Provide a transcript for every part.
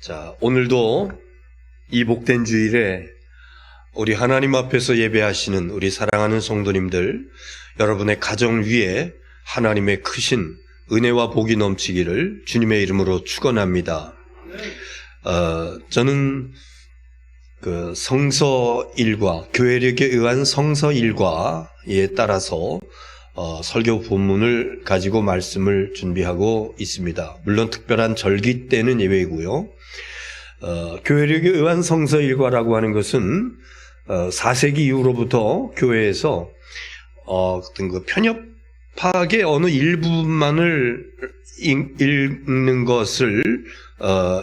자, 오늘도 이 복된 주일에 우리 하나님 앞에서 예배하시는 우리 사랑하는 성도님들, 여러분의 가정 위에 하나님의 크신 은혜와 복이 넘치기를 주님의 이름으로 축원합니다. 저는 그 성서 일과, 교회력에 의한 성서 일과에 따라서 설교 본문을 가지고 말씀을 준비하고 있습니다. 물론 특별한 절기 때는 예외이고요. 교회력에 의한 성서 일과라고 하는 것은 4세기 이후로부터 교회에서 어떤 그 편협하게 어느 일부만을 읽는 것을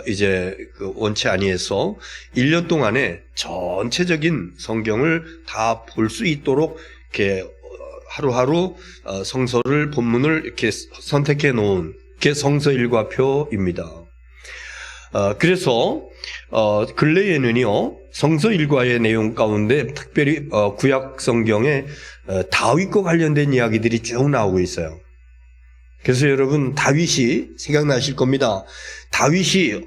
이제 그 원치 아니해서 1년 동안에 전체적인 성경을 다 볼 수 있도록 이렇게 하루하루 성서를 본문을 이렇게 선택해 놓은 게 성서 일과표입니다. 그래서 근래에는요, 성서 일과의 내용 가운데 특별히 구약 성경에 다윗과 관련된 이야기들이 쭉 나오고 있어요. 그래서 여러분, 다윗이 생각나실 겁니다.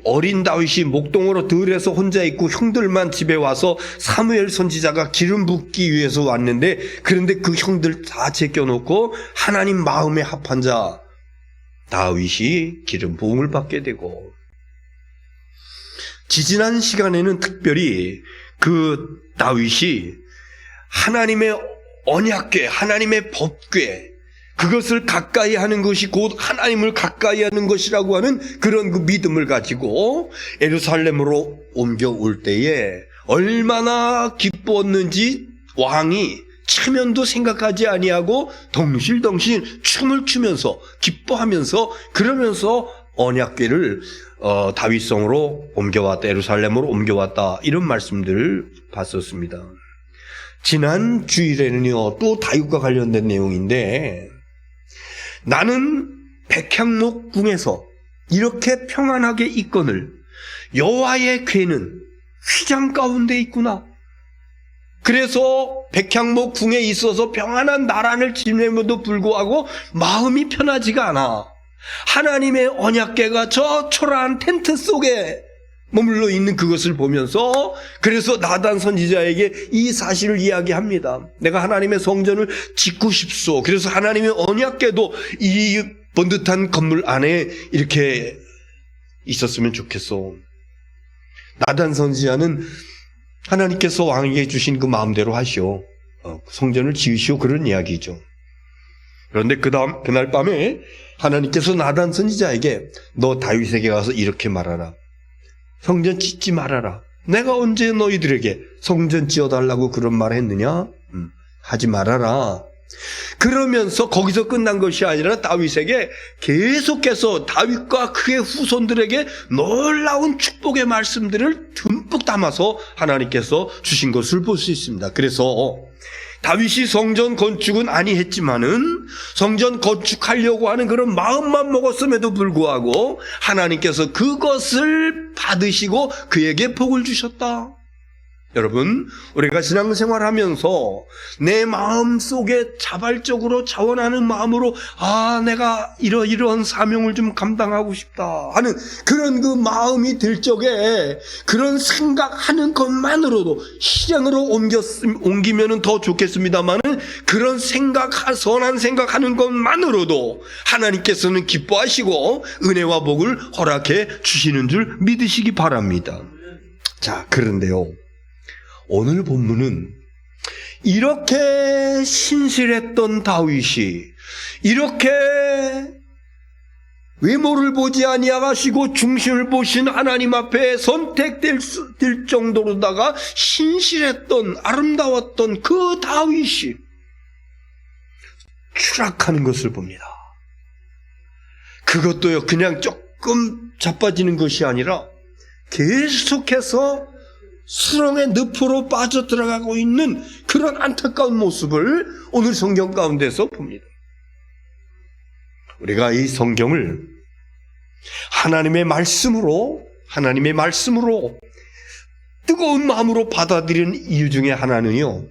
어린 다윗이 목동으로 들에서 혼자 있고 형들만 집에 와서 사무엘 선지자가 기름 붓기 위해서 왔는데, 그런데 그 형들 다 제껴놓고 하나님 마음에 합한 자 다윗이 기름 부음을 받게 되고, 지지난 시간에는 특별히 그 다윗이 하나님의 언약궤, 하나님의 법궤, 그것을 가까이 하는 것이 곧 하나님을 가까이 하는 것이라고 하는 그런 그 믿음을 가지고 예루살렘으로 옮겨올 때에 얼마나 기뻤는지 왕이 체면도 생각하지 아니하고 덩실덩실 춤을 추면서 기뻐하면서 그러면서 언약궤를 다윗성으로 옮겨왔다, 예루살렘으로 옮겨왔다, 이런 말씀들을 봤었습니다. 지난 주일에는요, 또 다윗과 관련된 내용인데, 나는 백향목궁에서 이렇게 평안하게 있거늘 여호와의 궤는 휘장 가운데 있구나. 그래서 백향목궁에 있어서 평안한 나란을 지내면도 불구하고 마음이 편하지가 않아. 하나님의 언약궤가 저 초라한 텐트 속에 머물러 있는 그것을 보면서, 그래서 나단 선지자에게 이 사실을 이야기합니다. 내가 하나님의 성전을 짓고 싶소. 그래서 하나님의 언약궤도 이 번듯한 건물 안에 이렇게 있었으면 좋겠소. 나단 선지자는 하나님께서 왕에게 주신 그 마음대로 하시오. 성전을 지으시오. 그런 이야기죠. 그런데 그날 밤에 하나님께서 나단 선지자에게 너 다윗에게 가서 이렇게 말하라. 성전 짓지 말아라. 내가 언제 너희들에게 성전 지어달라고 그런 말 했느냐? 하지 말아라. 그러면서 거기서 끝난 것이 아니라 다윗에게 계속해서 다윗과 그의 후손들에게 놀라운 축복의 말씀들을 듬뿍 담아서 하나님께서 주신 것을 볼 수 있습니다. 그래서 다윗이 성전 건축은 아니했지만은 성전 건축하려고 하는 그런 마음만 먹었음에도 불구하고 하나님께서 그것을 받으시고 그에게 복을 주셨다. 여러분, 우리가 신앙생활하면서 내 마음 속에 자발적으로 자원하는 마음으로 내가 이러이러한 사명을 좀 감당하고 싶다 하는 그런 그 마음이 들 적에 그런 생각하는 것만으로도 실행으로 옮기면 더 좋겠습니다만, 그런 선한 생각하는 것만으로도 하나님께서는 기뻐하시고 은혜와 복을 허락해 주시는 줄 믿으시기 바랍니다. 자, 그런데요, 오늘 본문은 이렇게 신실했던 다윗이 이렇게 외모를 보지 아니하시고 중심을 보신 하나님 앞에 선택될 정도로다가 신실했던, 아름다웠던 그 다윗이 추락하는 것을 봅니다. 그것도요, 그냥 조금 자빠지는 것이 아니라 계속해서 수렁의 늪으로 빠져들어가고 있는 그런 안타까운 모습을 오늘 성경 가운데서 봅니다. 우리가 이 성경을 하나님의 말씀으로 뜨거운 마음으로 받아들이는 이유 중에 하나는요,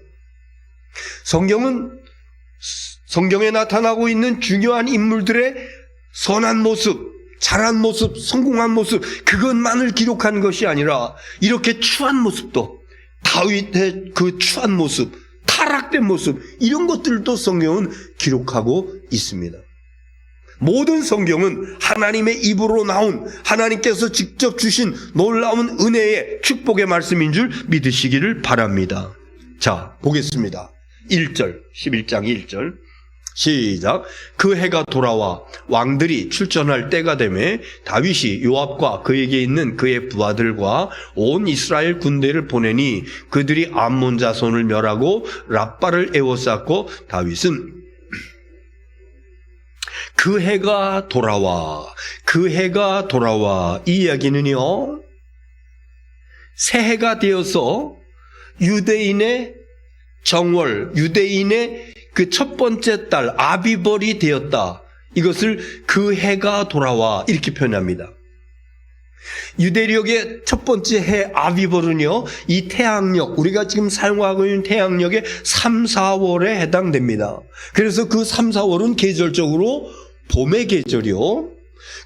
성경에 나타나고 있는 중요한 인물들의 선한 모습, 잘한 모습, 성공한 모습, 그것만을 기록한 것이 아니라 이렇게 추한 모습도, 다윗의 그 추한 모습, 타락된 모습, 이런 것들도 성경은 기록하고 있습니다. 모든 성경은 하나님의 입으로 나온, 하나님께서 직접 주신 놀라운 은혜의 축복의 말씀인 줄 믿으시기를 바랍니다. 자, 보겠습니다. 1절, 11장 1절. 시작. 그 해가 돌아와 왕들이 출전할 때가 되매 다윗이 요압과 그에게 있는 그의 부하들과 온 이스라엘 군대를 보내니 그들이 암몬 자손을 멸하고 랍바를 에워쌌고 다윗은 그 해가 돌아와, 그 해가 돌아와, 이 이야기는요, 새해가 되어서 유대인의 정월, 유대인의 그 첫 번째 달 아비벌이 되었다. 이것을 그 해가 돌아와 이렇게 표현합니다. 유대력의 첫 번째 해 아비벌은요, 이 태양력, 우리가 지금 사용하고 있는 태양력의 3, 4월에 해당됩니다. 그래서 그 3, 4월은 계절적으로 봄의 계절이요.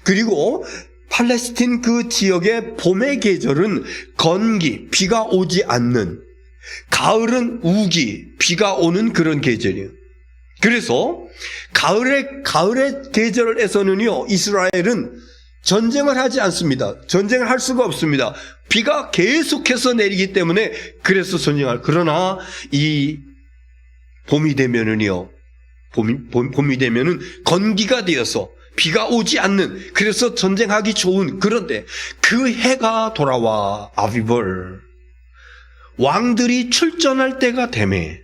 그리고 팔레스틴 그 지역의 봄의 계절은 건기, 비가 오지 않는, 가을은 우기, 비가 오는 그런 계절이에요. 그래서 가을의 계절에서는요, 이스라엘은 전쟁을 하지 않습니다. 전쟁을 할 수가 없습니다. 비가 계속해서 내리기 때문에 그래서 그러나 이 봄이 되면은요, 봄이 되면은 건기가 되어서 비가 오지 않는, 그래서 전쟁하기 좋은, 그런데 그 해가 돌아와 아비벌, 왕들이 출전할 때가 되매,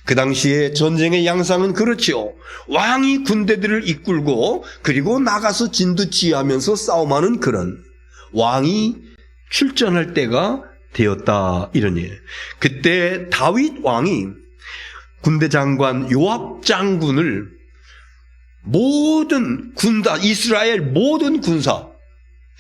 그 당시에 전쟁의 양상은 그렇죠. 왕이 군대들을 이끌고 그리고 나가서 진두지휘하면서 싸움하는 그런 왕이 출전할 때가 되었다, 이런 일. 그때 다윗 왕이 군대 장관 요압 장군을 모든 군사, 이스라엘 모든 군사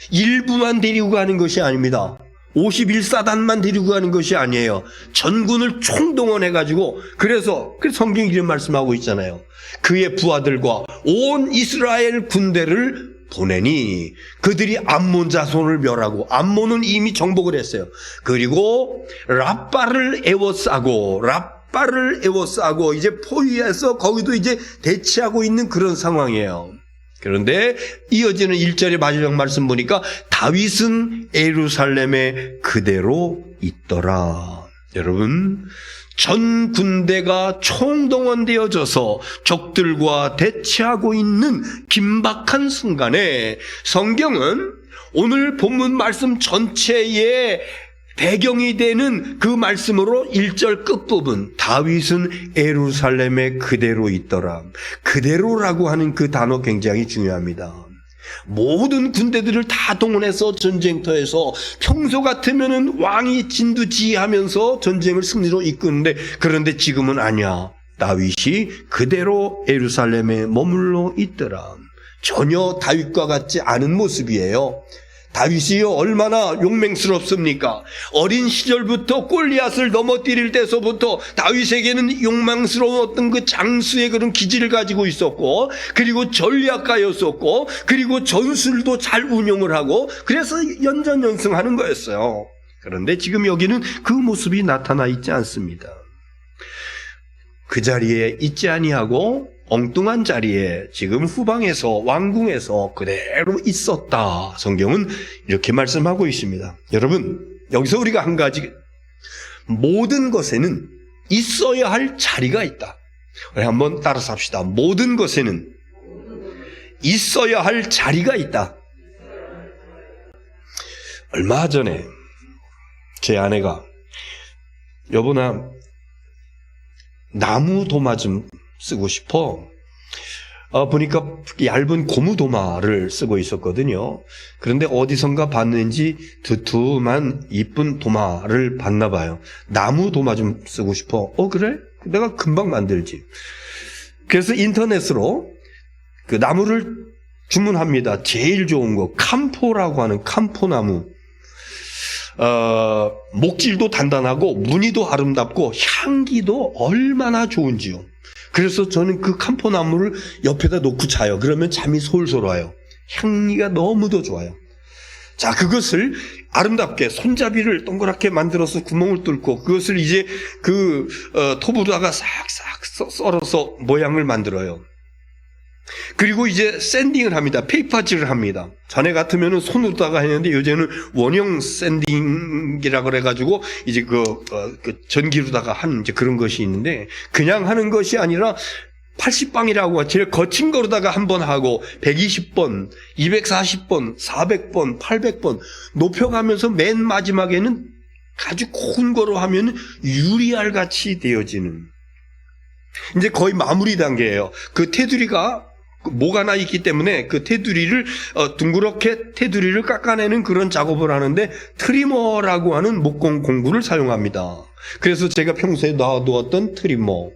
일부만 데리고 가는 것이 아닙니다. 51사단만 데리고 가는 것이 아니에요. 전군을 총동원해가지고, 그래서 성경이 이런 말씀하고 있잖아요. 그의 부하들과 온 이스라엘 군대를 보내니 그들이 암몬 자손을 멸하고, 암몬은 이미 정복을 했어요. 그리고 랍바를 에워싸고 이제 포위해서 거기도 이제 대치하고 있는 그런 상황이에요. 그런데 이어지는 1절의 마지막 말씀 보니까 다윗은 예루살렘에 그대로 있더라. 여러분, 전 군대가 총동원되어져서 적들과 대치하고 있는 긴박한 순간에 성경은 오늘 본문 말씀 전체에 배경이 되는 그 말씀으로 1절 끝부분, 다윗은 예루살렘에 그대로 있더라. 그대로라고 하는 그 단어 굉장히 중요합니다. 모든 군대들을 다 동원해서 전쟁터에서 평소 같으면은 왕이 진두지휘하면서 전쟁을 승리로 이끄는데, 그런데 지금은 아니야. 다윗이 그대로 예루살렘에 머물러 있더라. 전혀 다윗과 같지 않은 모습이에요. 다윗이요, 얼마나 용맹스럽습니까? 어린 시절부터 골리앗을 넘어뜨릴 때서부터 다윗에게는 욕망스러운 어떤 그 장수의 그런 기질을 가지고 있었고, 그리고 전략가였었고, 그리고 전술도 잘 운용을 하고, 그래서 연전연승하는 거였어요. 그런데 지금 여기는 그 모습이 나타나 있지 않습니다. 그 자리에 있지 아니하고 엉뚱한 자리에 지금 후방에서, 왕궁에서 그대로 있었다. 성경은 이렇게 말씀하고 있습니다. 여러분, 여기서 우리가 한 가지, 모든 것에는 있어야 할 자리가 있다. 우리 한번 따라서 합시다. 모든 것에는 있어야 할 자리가 있다. 얼마 전에 제 아내가, 여보 나 나무 도마 좀 쓰고 싶어. 보니까 얇은 고무 도마를 쓰고 있었거든요. 그런데 어디선가 봤는지 두툼한 이쁜 도마를 봤나 봐요. 나무 도마 좀 쓰고 싶어. 그래? 내가 금방 만들지. 그래서 인터넷으로 그 나무를 주문합니다. 제일 좋은 거 캄포라고 하는 캄포나무. 목질도 단단하고 무늬도 아름답고 향기도 얼마나 좋은지요. 그래서 저는 그 캄포나무를 옆에다 놓고 자요. 그러면 잠이 솔솔 와요. 향기가 너무도 좋아요. 자, 그것을 아름답게 손잡이를 동그랗게 만들어서 구멍을 뚫고 그것을 이제 톱으로다가 싹싹 썰어서 모양을 만들어요. 그리고 이제 샌딩을 합니다. 페이퍼질을 합니다. 전에 같으면은 손으로다가 했는데 요새는 원형 샌딩이라 그래가지고 이제 전기로다가 하는 이제 그런 것이 있는데 그냥 하는 것이 아니라 80방이라고 제일 거친 거로다가 한 번 하고 120번, 240번, 400번, 800번 높여가면서 맨 마지막에는 아주 고운 거로 하면 유리알 같이 되어지는 이제 거의 마무리 단계예요. 그 테두리가 목 하나 있기 때문에 그 테두리를 둥그렇게 테두리를 깎아내는 그런 작업을 하는데 트리머라고 하는 목공 공구를 사용합니다. 그래서 제가 평소에 놔두었던 트리머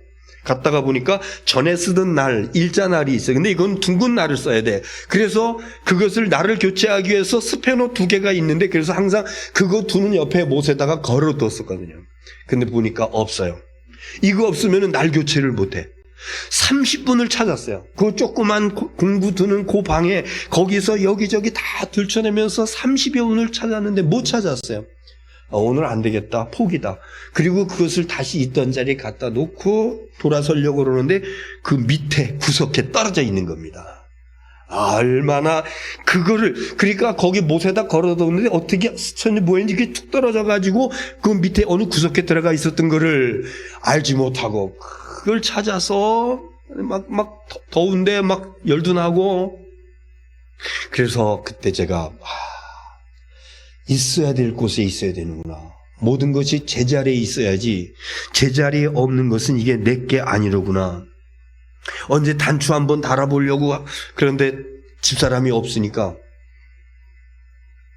갔다가 보니까 전에 쓰던 날, 일자 날이 있어요. 근데 이건 둥근 날을 써야 돼. 그래서 그것을 날을 교체하기 위해서 스패너 2개가 있는데 그래서 항상 그거 두는 옆에 못에다가 걸어뒀었거든요. 근데 보니까 없어요. 이거 없으면 날 교체를 못해. 30분을 찾았어요. 그 조그만 공구 두는 그 방에 거기서 여기저기 다 들춰내면서 30여 분을 찾았는데 못 찾았어요. 오늘 안 되겠다. 포기다. 그리고 그것을 다시 있던 자리에 갖다 놓고 돌아서려고 그러는데 그 밑에 구석에 떨어져 있는 겁니다. 얼마나 그거를 그러니까 거기 못에다 걸어뒀는데 어떻게 스천이 뭐였는지 그게 툭 떨어져가지고 그 밑에 어느 구석에 들어가 있었던 거를 알지 못하고 그걸 찾아서 막 더운데 막 열도 나고 그래서 그때 제가 있어야 될 곳에 있어야 되는구나. 모든 것이 제자리에 있어야지 제자리에 없는 것은 이게 내게 아니로구나. 언제 단추 한번 달아보려고 그런데 집사람이 없으니까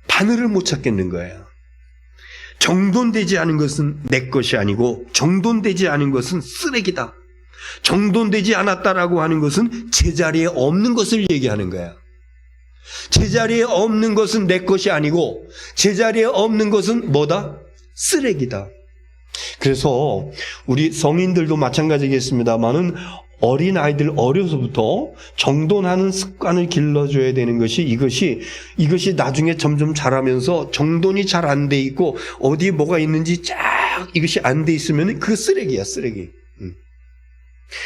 바늘을 못 찾겠는 거예요. 정돈되지 않은 것은 내 것이 아니고 정돈되지 않은 것은 쓰레기다. 정돈되지 않았다라고 하는 것은 제자리에 없는 것을 얘기하는 거야. 제자리에 없는 것은 내 것이 아니고 제자리에 없는 것은 뭐다? 쓰레기다. 그래서 우리 성인들도 마찬가지겠습니다만은 어린아이들 어려서부터 정돈하는 습관을 길러줘야 되는 것이 이것이 나중에 점점 자라면서 정돈이 잘 안 돼 있고 어디에 뭐가 있는지 쫙 이것이 안 돼 있으면 그 쓰레기야, 쓰레기.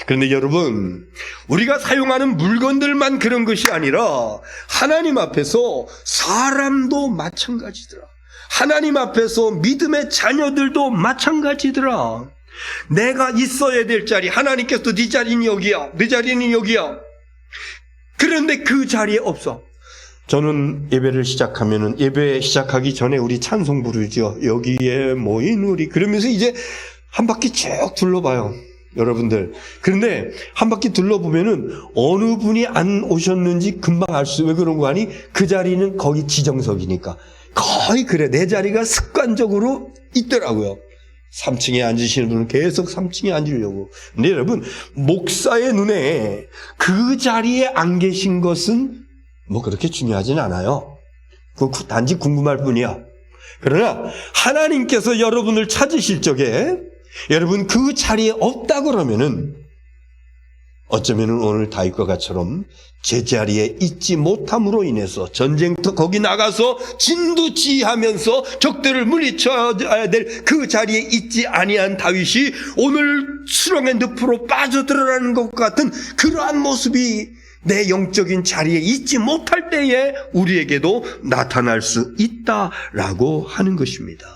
그런데 여러분, 우리가 사용하는 물건들만 그런 것이 아니라 하나님 앞에서 사람도 마찬가지더라. 하나님 앞에서 믿음의 자녀들도 마찬가지더라. 내가 있어야 될 자리, 하나님께서 네 자리는 여기야, 네 자리는 여기야. 그런데 그 자리에 없어. 저는 예배를 시작하면은 예배 시작하기 전에 우리 찬송 부르죠. 여기에 모인 우리. 그러면서 이제 한 바퀴 쭉 둘러봐요. 여러분들. 그런데 한 바퀴 둘러보면은 어느 분이 안 오셨는지 금방 알 수, 왜 그런 거 아니? 그 자리는 거기 지정석이니까. 거의 그래. 내 자리가 습관적으로 있더라고요. 3층에 앉으시는 분은 계속 3층에 앉으려고. 근데 여러분, 목사의 눈에 그 자리에 안 계신 것은 뭐 그렇게 중요하진 않아요. 그 단지 궁금할 뿐이야. 그러나 하나님께서 여러분을 찾으실 적에 여러분 그 자리에 없다 그러면은 어쩌면은 오늘 다윗과 같이처럼 제자리에 있지 못함으로 인해서 전쟁터 거기 나가서 진두지휘하면서 적들을 물리쳐야 될 그 자리에 있지 아니한 다윗이 오늘 수렁의 늪으로 빠져들어가는 것 같은 그러한 모습이 내 영적인 자리에 있지 못할 때에 우리에게도 나타날 수 있다라고 하는 것입니다.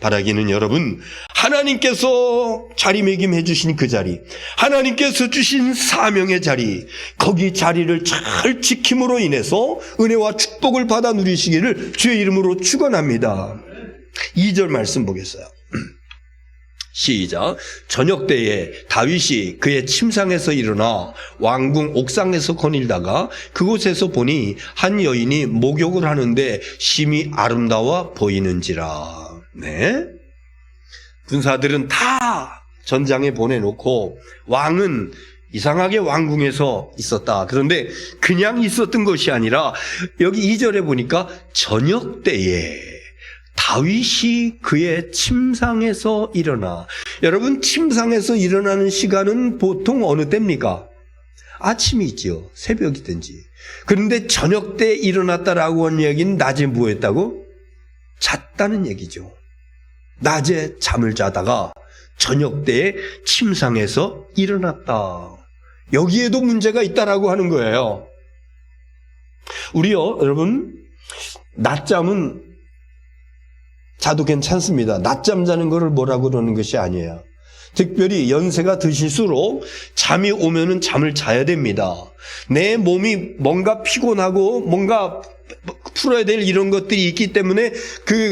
바라기는 여러분, 하나님께서 자리매김해 주신 그 자리, 하나님께서 주신 사명의 자리, 거기 자리를 잘 지킴으로 인해서 은혜와 축복을 받아 누리시기를 주의 이름으로 축원합니다. 2절 말씀 보겠어요. 시작. 저녁 때에 다윗이 그의 침상에서 일어나 왕궁 옥상에서 거닐다가 그곳에서 보니 한 여인이 목욕을 하는데 심히 아름다워 보이는지라. 네. 군사들은 다 전장에 보내놓고 왕은 이상하게 왕궁에서 있었다. 그런데 그냥 있었던 것이 아니라 여기 2절에 보니까 저녁 때에 다윗이 그의 침상에서 일어나. 여러분, 침상에서 일어나는 시간은 보통 어느 때입니까? 아침이 있지요. 새벽이든지. 그런데 저녁 때 일어났다라고 하는 얘기는 낮에 뭐 했다고? 잤다는 얘기죠. 낮에 잠을 자다가 저녁 때에 침상에서 일어났다. 여기에도 문제가 있다라고 하는 거예요. 우리요, 여러분, 낮잠은 자도 괜찮습니다. 낮잠 자는 거를 뭐라고 그러는 것이 아니에요. 특별히 연세가 드실수록 잠이 오면은 잠을 자야 됩니다. 내 몸이 뭔가 피곤하고 뭔가 풀어야 될 이런 것들이 있기 때문에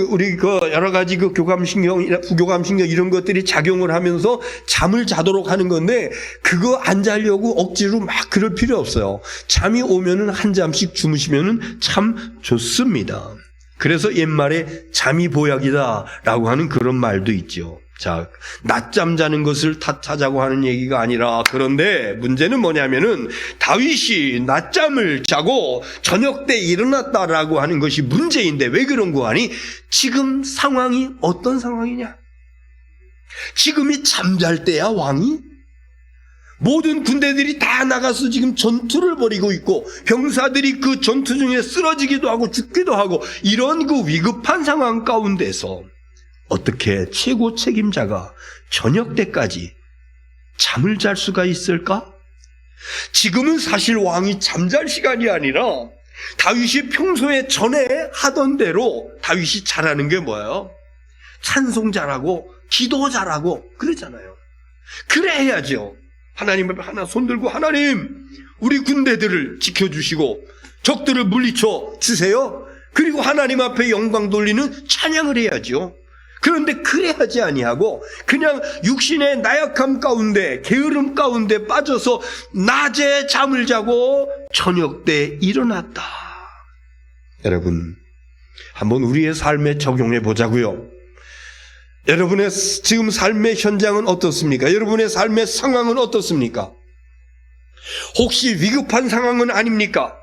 우리 여러 가지 교감신경, 부교감신경 이런 것들이 작용을 하면서 잠을 자도록 하는 건데 그거 안 자려고 억지로 막 그럴 필요 없어요. 잠이 오면은 한 잠씩 주무시면은 참 좋습니다. 그래서 옛말에 잠이 보약이다라고 하는 그런 말도 있죠. 자, 낮잠 자는 것을 탓하자고 하는 얘기가 아니라, 그런데 문제는 뭐냐면은 다윗이 낮잠을 자고 저녁 때 일어났다라고 하는 것이 문제인데 왜 그런 거 아니? 지금 상황이 어떤 상황이냐? 지금이 잠잘 때야, 왕이? 모든 군대들이 다 나가서 지금 전투를 벌이고 있고 병사들이 그 전투 중에 쓰러지기도 하고 죽기도 하고 이런 그 위급한 상황 가운데서 어떻게 최고 책임자가 저녁 때까지 잠을 잘 수가 있을까? 지금은 사실 왕이 잠잘 시간이 아니라 다윗이 평소에 전에 하던 대로 다윗이 잘하는 게 뭐예요? 찬송 잘하고 기도 잘하고 그러잖아요. 그래 해야죠. 하나님 앞에 하나 손들고 하나님 우리 군대들을 지켜주시고 적들을 물리쳐 주세요. 그리고 하나님 앞에 영광 돌리는 찬양을 해야죠. 그런데 그래 하지 아니하고 그냥 육신의 나약함 가운데 게으름 가운데 빠져서 낮에 잠을 자고 저녁 때 일어났다. 여러분 한번 우리의 삶에 적용해 보자고요. 여러분의 지금 삶의 현장은 어떻습니까? 여러분의 삶의 상황은 어떻습니까? 혹시 위급한 상황은 아닙니까?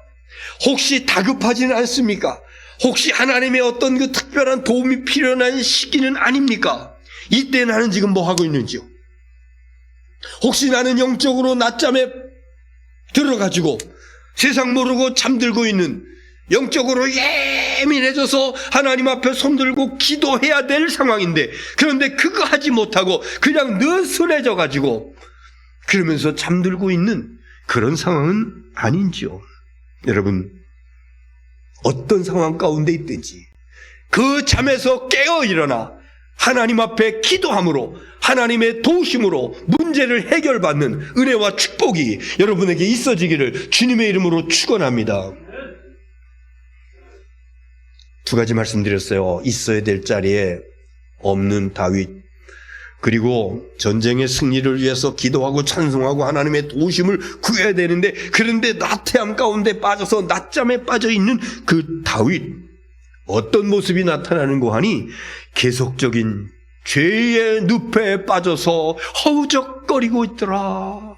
혹시 다급하지는 않습니까? 혹시 하나님의 어떤 그 특별한 도움이 필요한 시기는 아닙니까? 이때 나는 지금 뭐 하고 있는지요? 혹시 나는 영적으로 낮잠에 들어가지고 세상 모르고 잠들고 있는 영적으로 예민해져서 하나님 앞에 손들고 기도해야 될 상황인데 그런데 그거 하지 못하고 그냥 느슨해져 가지고 그러면서 잠들고 있는 그런 상황은 아닌지요. 여러분 어떤 상황 가운데 있든지 그 잠에서 깨어 일어나 하나님 앞에 기도함으로 하나님의 도우심으로 문제를 해결받는 은혜와 축복이 여러분에게 있어지기를 주님의 이름으로 축원합니다. 두 가지 말씀드렸어요. 있어야 될 자리에 없는 다윗, 그리고 전쟁의 승리를 위해서 기도하고 찬송하고 하나님의 도우심을 구해야 되는데 그런데 나태함 가운데 빠져서 낮잠에 빠져 있는 그 다윗, 어떤 모습이 나타나는고 하니 계속적인 죄의 늪에 빠져서 허우적거리고 있더라.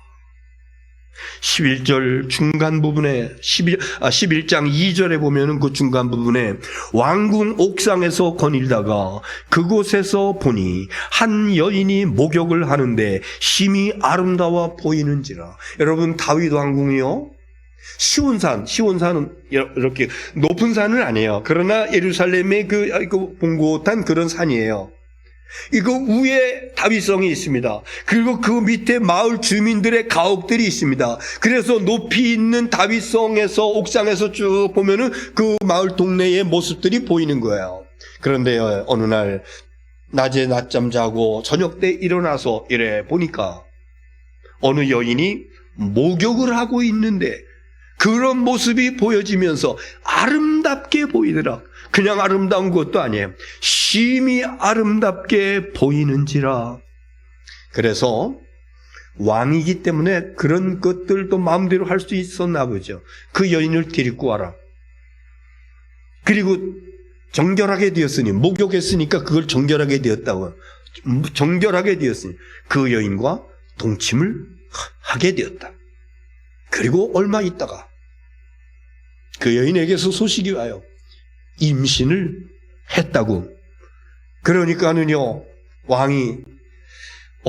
11절 중간 부분에 11장 2절에 보면은 그 중간 부분에 왕궁 옥상에서 거닐다가 그곳에서 보니 한 여인이 목욕을 하는데 심히 아름다워 보이는지라. 여러분 다윗 왕궁이요 시온산은 이렇게 높은 산은 아니에요. 그러나 예루살렘의 그 봉고탄 그런 산이에요. 이거 위에 다윗성이 있습니다. 그리고 그 밑에 마을 주민들의 가옥들이 있습니다. 그래서 높이 있는 다윗성에서 옥상에서 쭉 보면은 그 마을 동네의 모습들이 보이는 거예요. 그런데 어느 날 낮에 낮잠 자고 저녁 때 일어나서 이래 보니까 어느 여인이 목욕을 하고 있는데 그런 모습이 보여지면서 아름답게 보이더라. 그냥 아름다운 것도 아니에요. 심히 아름답게 보이는지라. 그래서 왕이기 때문에 그런 것들도 마음대로 할 수 있었나 보죠. 그 여인을 데리고 와라. 그리고 정결하게 되었으니, 목욕했으니까 그걸 정결하게 되었다고. 정결하게 되었으니 그 여인과 동침을 하게 되었다. 그리고 얼마 있다가 그 여인에게서 소식이 와요. 임신을 했다고. 그러니까는요 왕이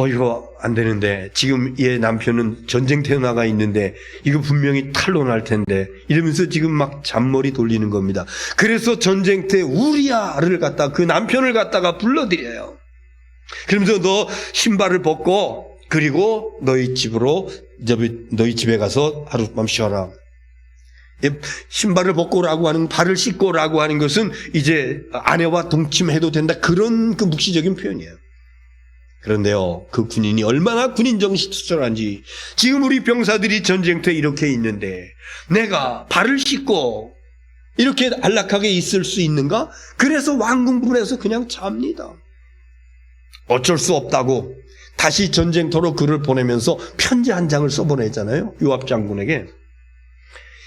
이거 안 되는데, 지금 얘 남편은 전쟁터에 나가 있는데 이거 분명히 탄로날 텐데, 이러면서 지금 막 잔머리 돌리는 겁니다. 그래서 전쟁터에 우리아를 갖다, 그 남편을 갖다가 불러들여요. 그러면서 너 신발을 벗고 그리고 너희 집에 가서 하룻밤 쉬어라. 신발을 벗고 오라고 하는, 발을 씻고 오라고 하는 것은 이제 아내와 동침해도 된다, 그런 그 묵시적인 표현이에요. 그런데요, 그 군인이 얼마나 군인 정신이 투철한지, 지금 우리 병사들이 전쟁터에 이렇게 있는데 내가 발을 씻고 이렇게 안락하게 있을 수 있는가? 그래서 왕궁문에서 그냥 잡니다. 어쩔 수 없다고 다시 전쟁터로 글을 보내면서 편지 한 장을 써보내잖아요, 요압 장군에게.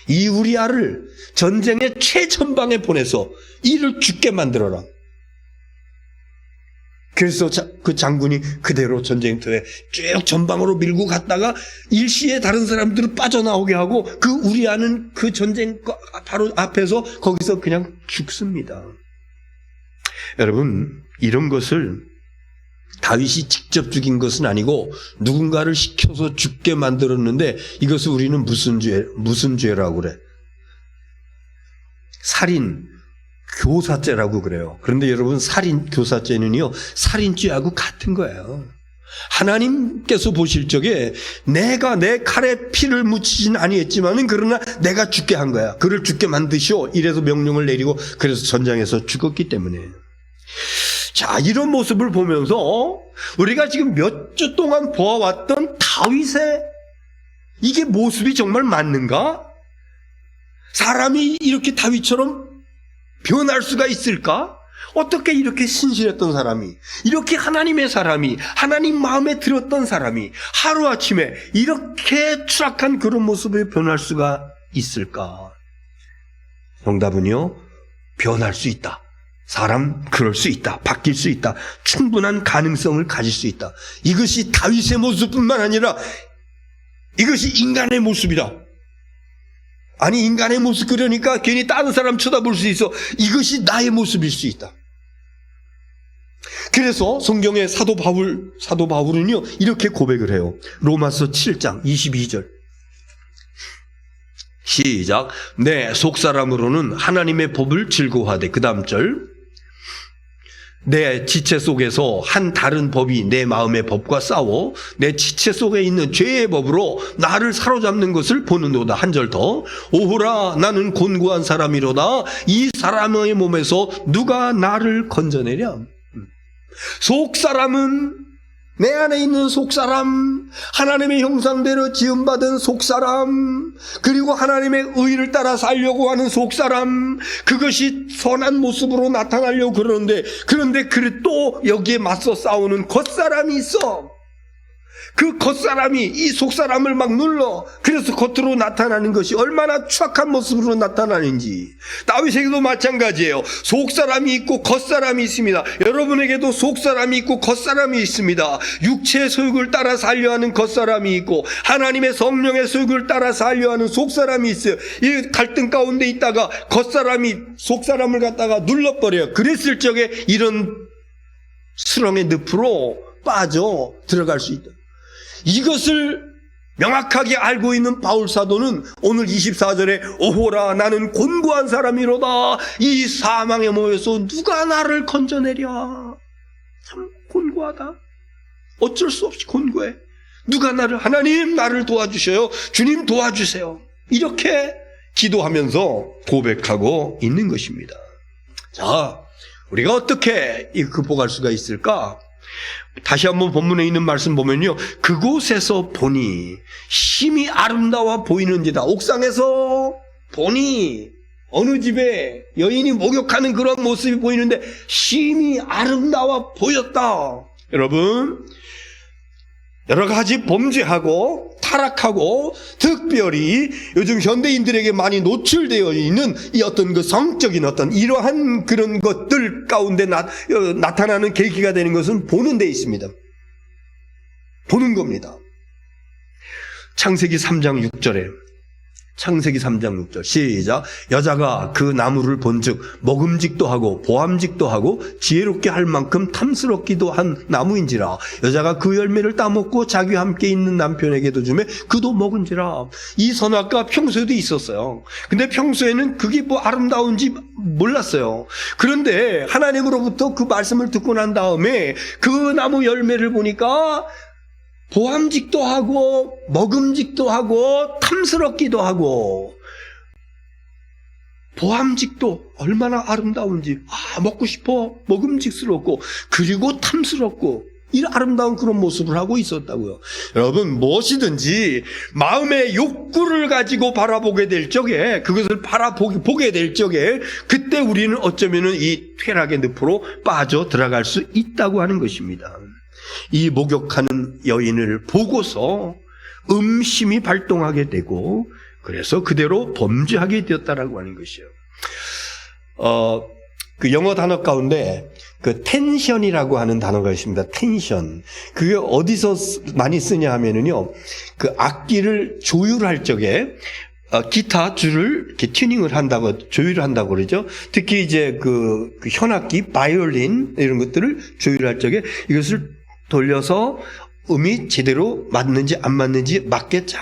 이 우리아를 전쟁의 최전방에 보내서 이를 죽게 만들어라. 그래서 그 장군이 그대로 전쟁터에 쭉 전방으로 밀고 갔다가 일시에 다른 사람들을 빠져나오게 하고, 그 우리아는 그 전쟁 바로 앞에서 거기서 그냥 죽습니다. 여러분, 이런 것을 다윗이 직접 죽인 것은 아니고 누군가를 시켜서 죽게 만들었는데, 이것을 우리는 무슨 죄라고 그래? 살인, 교사죄라고 그래요. 그런데 여러분, 살인, 교사죄는요, 살인죄하고 같은 거예요. 하나님께서 보실 적에 내가 내 칼에 피를 묻히진 아니했지만은 그러나 내가 죽게 한 거야. 그를 죽게 만드시오. 이래서 명령을 내리고, 그래서 전장에서 죽었기 때문에. 자, 이런 모습을 보면서 우리가 지금 몇 주 동안 보아왔던 다윗의 이게 모습이 정말 맞는가? 사람이 이렇게 다윗처럼 변할 수가 있을까? 어떻게 이렇게 신실했던 사람이, 이렇게 하나님의 사람이, 하나님 마음에 들었던 사람이 하루아침에 이렇게 추락한 그런 모습에 변할 수가 있을까? 정답은요, 변할 수 있다. 사람 그럴 수 있다. 바뀔 수 있다. 충분한 가능성을 가질 수 있다. 이것이 다윗의 모습뿐만 아니라 이것이 인간의 모습이다. 아니, 인간의 모습, 그러니까 괜히 다른 사람 쳐다볼 수 있어. 이것이 나의 모습일 수 있다. 그래서 성경의 사도 바울은요, 이렇게 고백을 해요. 로마서 7장 22절. 시작. 내 속사람으로는 하나님의 법을 즐거워하되, 그 다음 절. 내 지체 속에서 한 다른 법이 내 마음의 법과 싸워 내 지체 속에 있는 죄의 법으로 나를 사로잡는 것을 보는도다. 한 절 더. 오호라, 나는 곤고한 사람이로다. 이 사람의 몸에서 누가 나를 건져내랴. 속사람은 내 안에 있는 속사람, 하나님의 형상대로 지음받은 속사람, 그리고 하나님의 의를 따라 살려고 하는 속사람, 그것이 선한 모습으로 나타나려고 그러는데, 그런데 또 여기에 맞서 싸우는 겉사람이 있어. 그 겉사람이 이 속사람을 막 눌러. 그래서 겉으로 나타나는 것이 얼마나 추악한 모습으로 나타나는지. 다윗에게도 마찬가지예요. 속사람이 있고 겉사람이 있습니다. 여러분에게도 속사람이 있고 겉사람이 있습니다. 육체의 소욕을 따라 살려하는 겉사람이 있고 하나님의 성령의 소욕을 따라 살려하는 속사람이 있어요. 이 갈등 가운데 있다가 겉사람이 속사람을 갖다가 눌러버려요. 그랬을 적에 이런 수렁의 늪으로 빠져 들어갈 수 있다. 이것을 명확하게 알고 있는 바울 사도는 오늘 24절에 오호라, 나는 곤고한 사람이로다. 이 사망의 몸에서 누가 나를 건져내랴. 참 곤고하다. 어쩔 수 없이 곤고해. 누가 하나님 나를 도와주셔요. 주님 도와주세요. 이렇게 기도하면서 고백하고 있는 것입니다. 자, 우리가 어떻게 극복할 수가 있을까? 다시 한번 본문에 있는 말씀 보면요, 그곳에서 보니 심히 아름다워 보이는지다. 옥상에서 보니 어느 집에 여인이 목욕하는 그런 모습이 보이는데 심히 아름다워 보였다. 여러분, 여러 가지 범죄하고 타락하고 특별히 요즘 현대인들에게 많이 노출되어 있는 이 어떤 그 성적인 어떤 이러한 그런 것들 가운데 나타나는 계기가 되는 것은 보는 데 있습니다. 보는 겁니다. 창세기 3장 6절에 창세기 3장 6절 시작. 여자가 그 나무를 본즉 먹음직도 하고 보암직도 하고 지혜롭게 할 만큼 탐스럽기도 한 나무인지라. 여자가 그 열매를 따먹고 자기와 함께 있는 남편에게도 주매 그도 먹은지라. 이 선악과 평소에도 있었어요. 근데 평소에는 그게 뭐 아름다운지 몰랐어요. 그런데 하나님으로부터 그 말씀을 듣고 난 다음에 그 나무 열매를 보니까 보암직도 하고 먹음직도 하고 탐스럽기도 하고, 보암직도 얼마나 아름다운지, 먹고 싶어, 먹음직스럽고 그리고 탐스럽고, 이 아름다운 그런 모습을 하고 있었다고요. 여러분, 무엇이든지 마음의 욕구를 가지고 바라보게 될 적에, 그것을 보게 될 적에, 그때 우리는 어쩌면은 이 쾌락의 늪으로 빠져 들어갈 수 있다고 하는 것입니다. 이 목욕하는 여인을 보고서 음심이 발동하게 되고, 그래서 그대로 범죄하게 되었다라고 하는 것이에요. 그 영어 단어 가운데 그 텐션이라고 하는 단어가 있습니다. 텐션. 그게 어디서 많이 쓰냐 하면은요, 그 악기를 조율할 적에 기타 줄을 이렇게 튜닝을 한다고, 조율을 한다고 그러죠. 특히 이제 그 현악기, 바이올린 이런 것들을 조율할 적에 이것을 돌려서 음이 제대로 맞는지 안 맞는지 맞게 쫙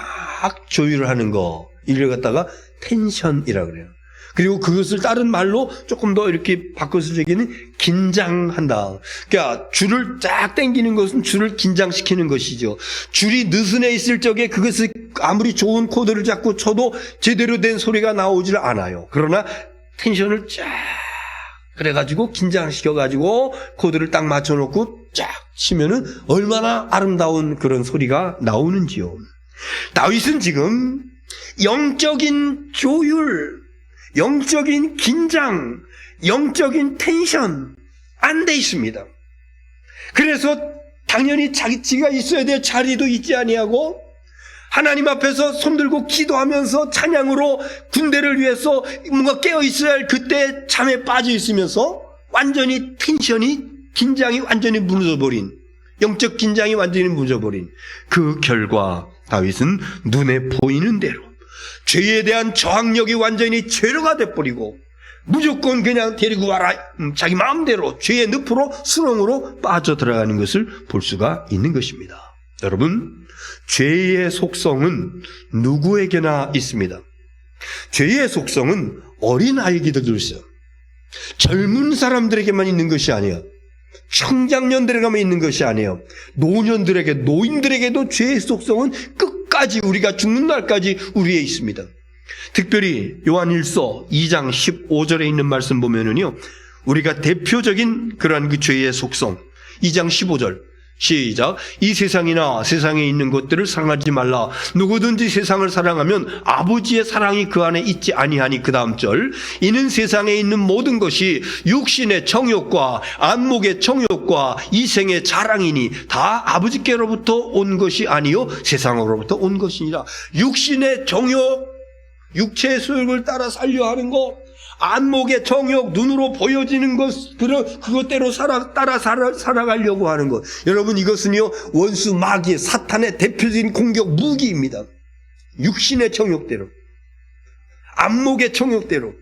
조율을 하는 거, 이를 갖다가 텐션이라고 그래요. 그리고 그것을 다른 말로 조금 더 이렇게 바꿔서 얘기는 긴장한다. 그러니까 줄을 쫙 당기는 것은 줄을 긴장시키는 것이죠. 줄이 느슨해 있을 적에 그것을 아무리 좋은 코드를 잡고 쳐도 제대로 된 소리가 나오질 않아요. 그러나 텐션을 쫙 그래가지고 긴장시켜가지고 코드를 딱 맞춰놓고 쫙 치면은 얼마나 아름다운 그런 소리가 나오는지요. 다윗은 지금 영적인 조율, 영적인 긴장, 영적인 텐션 안 돼 있습니다. 그래서 당연히 지가 있어야 될 자리도 있지 아니하고, 하나님 앞에서 손들고 기도하면서 찬양으로 군대를 위해서 뭔가 깨어 있어야 할 그때 잠에 빠져 있으면서 완전히 텐션이, 긴장이 완전히 무너져버린, 영적 긴장이 완전히 무너져버린 그 결과 다윗은 눈에 보이는 대로 죄에 대한 저항력이 완전히 죄로가 돼버리고 무조건 그냥 데리고 와라, 자기 마음대로 죄의 늪으로, 수렁으로 빠져들어가는 것을 볼 수가 있는 것입니다. 여러분, 죄의 속성은 누구에게나 있습니다. 죄의 속성은 어린아이에게도 있어요. 젊은 사람들에게만 있는 것이 아니에요. 청장년들에게만 있는 것이 아니에요. 노년들에게, 노인들에게도 죄의 속성은 끝까지, 우리가 죽는 날까지 우리에 있습니다. 특별히 요한일서 2장 15절에 있는 말씀 보면은요, 우리가 대표적인 그러한 그 죄의 속성, 2장 15절 시작. 이 세상이나 세상에 있는 것들을 사랑하지 말라. 누구든지 세상을 사랑하면 아버지의 사랑이 그 안에 있지 아니하니. 그 다음 절. 이는 세상에 있는 모든 것이 육신의 정욕과 안목의 정욕과 이생의 자랑이니 다 아버지께로부터 온 것이 아니요 세상으로부터 온 것이니라. 육신의 정욕, 육체의 소욕을 따라 살려 하는 것, 안목의 정욕, 눈으로 보여지는 것, 그것대로 따라 살아가려고 하는 것. 여러분, 이것은요, 원수 마귀의, 사탄의 대표적인 공격 무기입니다. 육신의 정욕대로, 안목의 정욕대로.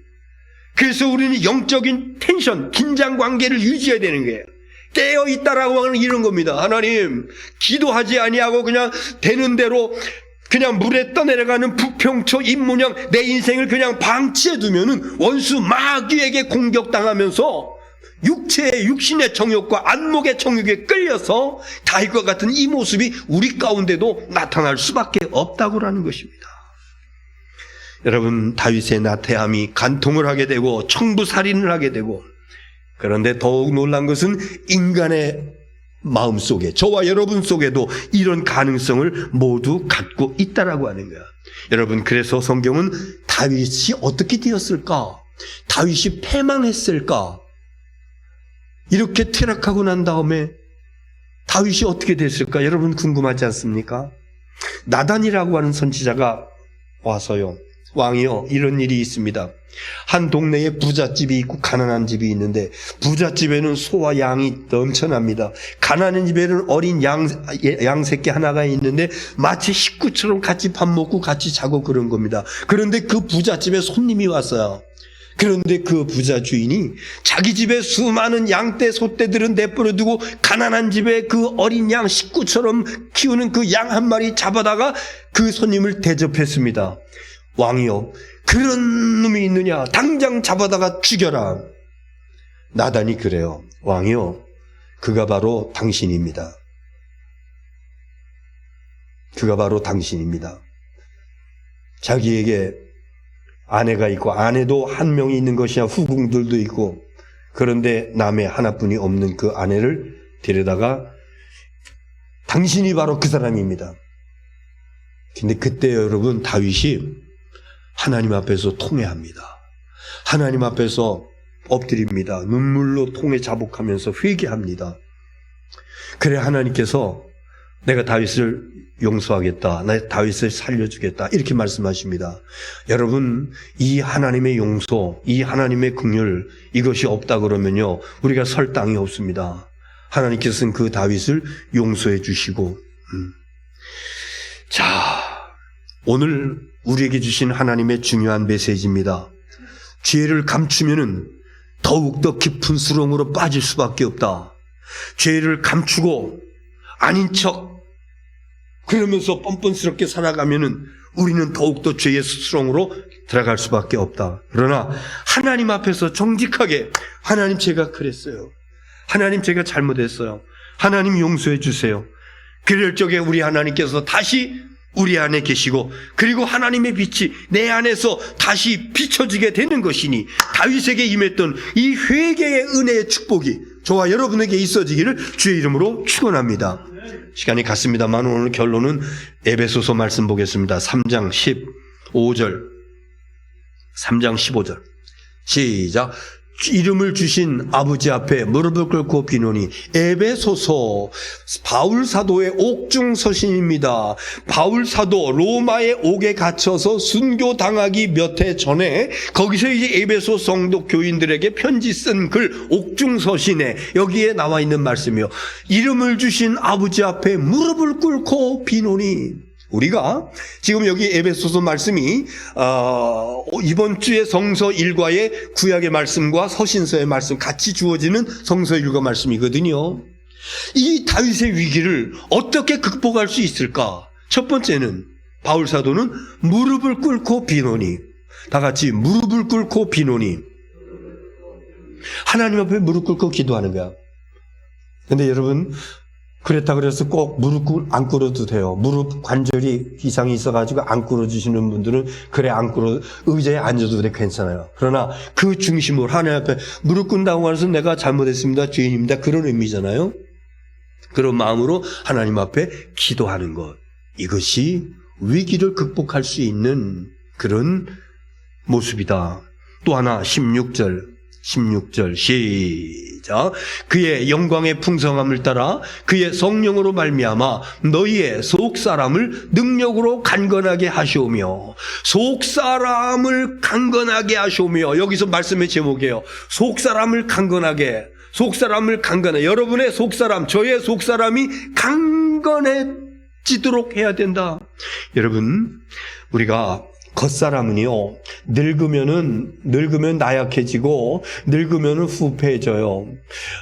그래서 우리는 영적인 텐션, 긴장 관계를 유지해야 되는 거예요. 깨어있다라고 하는 이런 겁니다. 하나님, 기도하지 아니하고 그냥 되는 대로 그냥 물에 떠내려가는 부평초 입문형 내 인생을 그냥 방치해 두면은 원수 마귀에게 공격당하면서 육신의 정욕과 안목의 정욕에 끌려서 다윗과 같은 이 모습이 우리 가운데도 나타날 수밖에 없다고라는 것입니다. 여러분, 다윗의 나태함이 간통을 하게 되고 청부살인을 하게 되고, 그런데 더욱 놀란 것은 인간의 마음속에, 저와 여러분 속에도 이런 가능성을 모두 갖고 있다라고 하는 거야. 여러분, 그래서 성경은 다윗이 어떻게 되었을까? 다윗이 패망했을까? 이렇게 퇴락하고 난 다음에 다윗이 어떻게 됐을까? 여러분 궁금하지 않습니까? 나단이라고 하는 선지자가 와서요, 왕이요, 이런 일이 있습니다. 한 동네에 부잣집이 있고 가난한 집이 있는데, 부잣집에는 소와 양이 넘쳐납니다. 가난한 집에는 어린 양 새끼 하나가 있는데 마치 식구처럼 같이 밥 먹고 같이 자고 그런 겁니다. 그런데 그 부잣집에 손님이 왔어요. 그런데 그 부자 주인이 자기 집에 수많은 양떼 소떼들은 내버려두고 가난한 집에 그 어린 양 식구처럼 키우는 그 양 한 마리 잡아다가 그 손님을 대접했습니다. 왕이요, 그런 놈이 있느냐? 당장 잡아다가 죽여라. 나단이 그래요. 왕이요, 그가 바로 당신입니다. 그가 바로 당신입니다. 자기에게 아내가 있고 아내도 한 명이 있는 것이야, 후궁들도 있고, 그런데 남의 하나뿐이 없는 그 아내를 데려다가 당신이 바로 그 사람입니다. 근데 그때 여러분, 다윗이 하나님 앞에서 통회합니다. 하나님 앞에서 엎드립니다. 눈물로 통회 자복하면서 회개합니다. 그래 하나님께서 내가 다윗을 용서하겠다, 나 다윗을 살려주겠다, 이렇게 말씀하십니다. 여러분, 이 하나님의 용서, 이 하나님의 긍휼, 이것이 없다 그러면요, 우리가 설 땅이 없습니다. 하나님께서는 그 다윗을 용서해 주시고, 자, 오늘 우리에게 주신 하나님의 중요한 메시지입니다. 죄를 감추면은 더욱더 깊은 수렁으로 빠질 수밖에 없다. 죄를 감추고 아닌 척 그러면서 뻔뻔스럽게 살아가면은 우리는 더욱더 죄의 수렁으로 들어갈 수밖에 없다. 그러나 하나님 앞에서 정직하게, 하나님 제가 그랬어요, 하나님 제가 잘못했어요, 하나님 용서해 주세요. 그럴 적에 우리 하나님께서 다시 우리 안에 계시고, 그리고 하나님의 빛이 내 안에서 다시 비춰지게 되는 것이니, 다윗에게 임했던 이 회개의 은혜의 축복이 저와 여러분에게 있어지기를 주의 이름으로 축원합니다. 시간이 갔습니다만 오늘 결론은 에베소서 말씀 보겠습니다. 3장 15절 3장 15절 시작. 이름을 주신 아버지 앞에 무릎을 꿇고 비노니. 에베소서 바울 사도의 옥중 서신입니다. 바울 사도 로마의 옥에 갇혀서 순교 당하기 몇 해 전에 거기서 이제 에베소 성도 교인들에게 편지 쓴 글 옥중 서신에 여기에 나와 있는 말씀이요. 이름을 주신 아버지 앞에 무릎을 꿇고 비노니. 우리가 지금 여기 에베소서 말씀이 이번 주에 성서 일과의 구약의 말씀과 서신서의 말씀 같이 주어지는 성서 일과 말씀이거든요. 이 다윗의 위기를 어떻게 극복할 수 있을까? 첫 번째는 바울 사도는 무릎을 꿇고 비노니. 다 같이 무릎을 꿇고 비노니. 하나님 앞에 무릎 꿇고 기도하는 거야. 근데 여러분, 그랬다 그래서 꼭 무릎 안 꿇어도 돼요. 무릎 관절이 이상이 있어가지고 안 꿇어주시는 분들은 그래 안 꿇어, 의자에 앉아도 돼, 괜찮아요. 그러나 그 중심으로 하나님 앞에 무릎 꿇는다고 해서 내가 잘못했습니다, 죄인입니다, 그런 의미잖아요. 그런 마음으로 하나님 앞에 기도하는 것, 이것이 위기를 극복할 수 있는 그런 모습이다. 또 하나 16절 시작. 그의 영광의 풍성함을 따라 그의 성령으로 말미암아 너희의 속사람을 능력으로 간건하게 하시오며. 속사람을 강건하게 하시오며. 여기서 말씀의 제목이에요. 속사람을 강건하게. 속사람을 강건해. 여러분의 속사람, 저의 속사람이 강건해지도록 해야 된다. 여러분, 우리가 겉사람은요, 늙으면 나약해지고, 늙으면 후패해져요.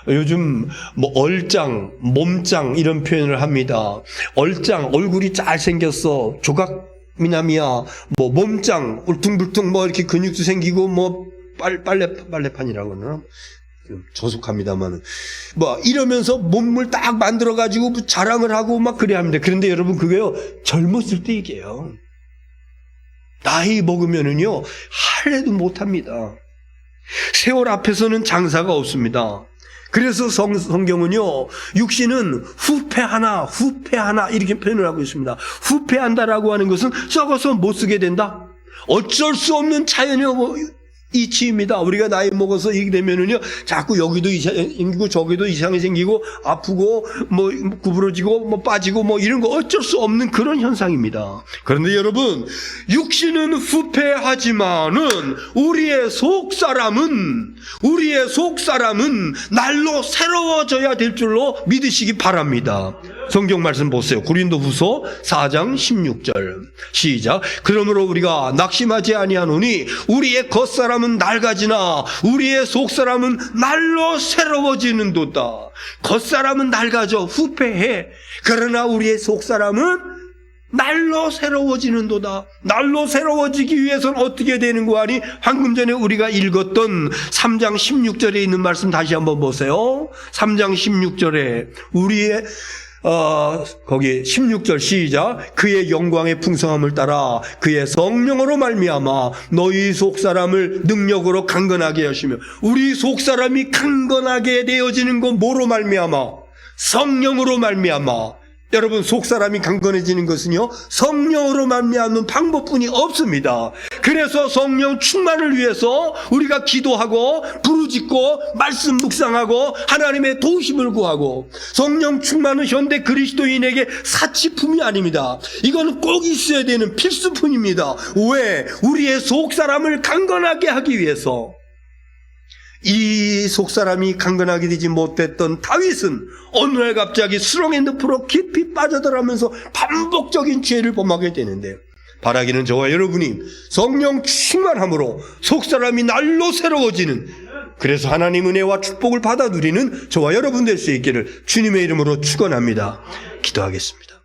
요즘 얼짱, 몸짱 이런 표현을 합니다. 얼짱, 얼굴이 잘생겼어, 조각미남이야. 몸짱, 울퉁불퉁 이렇게 근육도 생기고, 빨래판이라고 그러나? 조속합니다만. 이러면서 몸을 딱 만들어가지고 자랑을 하고 막 그래야 합니다. 그런데 여러분, 그게요, 젊었을 때 얘기예요. 나이 먹으면은요, 할래도 못합니다. 세월 앞에서는 장사가 없습니다. 그래서 성경은요, 육신은 후패하나 이렇게 표현을 하고 있습니다. 후패한다라고 하는 것은 썩어서 못 쓰게 된다. 어쩔 수 없는 자연의 이치입니다. 우리가 나이 먹어서 이게 되면은요, 자꾸 여기도 생기고 저기도 이상이 생기고 아프고 뭐 구부러지고 뭐 빠지고 뭐 이런 거 어쩔 수 없는 그런 현상입니다. 그런데 여러분, 육신은 후패하지만은 우리의 속 사람은 날로 새로워져야 될 줄로 믿으시기 바랍니다. 성경 말씀 보세요. 고린도후서 4장 16절 시작. 그러므로 우리가 낙심하지 아니하노니 우리의 겉사람은 낡아지나 우리의 속사람은 날로 새로워지는도다. 겉사람은 낡아져 후패해. 그러나 우리의 속사람은 날로 새로워지는도다. 날로 새로워지기 위해서는 어떻게 되는 거 아니? 방금 전에 우리가 읽었던 3장 16절에 있는 말씀 다시 한번 보세요. 3장 16절에 우리의 거기 16절 시작. 그의 영광의 풍성함을 따라 그의 성령으로 말미암아 너희 속사람을 능력으로 강건하게 하시며, 우리 속사람이 강건하게 되어지는 건 뭐로 말미암아? 성령으로 말미암아. 여러분, 속사람이 강건해지는 것은요, 성령으로 말미암는 방법뿐이 없습니다. 그래서 성령 충만을 위해서 우리가 기도하고 부르짖고 말씀 묵상하고 하나님의 도우심을 구하고, 성령 충만은 현대 그리스도인에게 사치품이 아닙니다. 이건 꼭 있어야 되는 필수품입니다. 왜? 우리의 속사람을 강건하게 하기 위해서. 이 속사람이 강건하게 되지 못했던 다윗은 어느 날 갑자기 수렁의 늪으로 깊이 빠져들어가면서 반복적인 죄를 범하게 되는데, 바라기는 저와 여러분이 성령 충만함으로 속사람이 날로 새로워지는, 그래서 하나님 은혜와 축복을 받아 누리는 저와 여러분 될 수 있기를 주님의 이름으로 축원합니다. 기도하겠습니다.